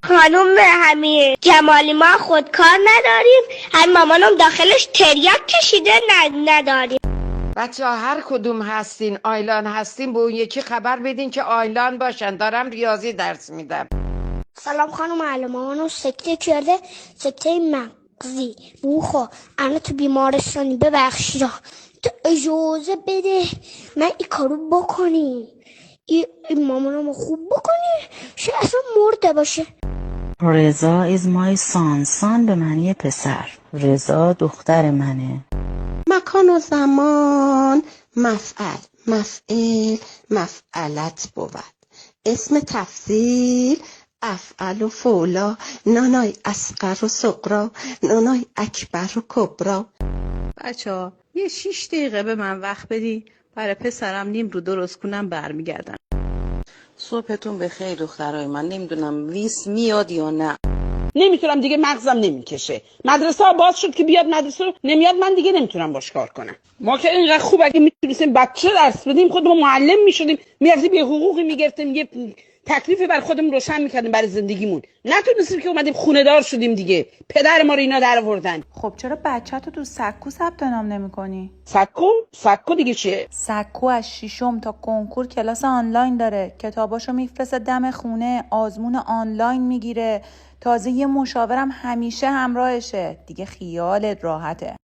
خانم همین جمالی ما خودکار نداریم، هم مامانم داخلش تریاک کشیده نداریم. بچه ها هر کدوم هستین آیلان هستین به اون یکی خبر بدین که آیلان باشن، دارم ریاضی درس میدم. سلام خانم معلم، مامانم سکته کرده، سکته مغزی. بوخو الان تو بیمارستانی، ببخشید تو اجازه بده من این کارو بکنی، این مامانمو خوب بکنی شاید اصلا مرده باشه. رضا is my son. به معنی پسر. رضا دختر منه. مکان و زمان مفعل مفعل مفعلت بود. اسم تفضیل افعل و فولا، نانای اصغر و صغرا، نانای اکبر و کبرا. بچه‌ها یه 6 دقیقه به من وقت بدی برای پسرم نیم رو درست کنم برمیگردم. صبحتون بخیر دخترای من. نمیدونم ویس میاد یا نه. نمیتونم دیگه، مغزم نمیکشه. مدرسه ها باز شد که بیاد مدرسه، نمیاد من دیگه نمیتونم باش کار کنم. ما که اینقدر خوب اگه میتونستیم بچه درس بدیم خودمون معلم میشدیم، میرفتیم یه حقوقی میگرفتیم، یه تکلیفی بر خودمون روشن میکردیم برای زندگیمون. نتونستیم که اومدیم خونه دار شدیم دیگه. پدر ما رو اینا در آوردن. خب چرا بچه‌تو تو سکو ثبت نام نمی‌کنی؟ سکو دیگه چیه؟ سکو از ششم تا کنکور کلاس آنلاین داره، کتاباشو میفرسته دم خونه، آزمون آنلاین میگیره، تازه یه مشاورم همیشه همراهشه. دیگه خیالت راحته.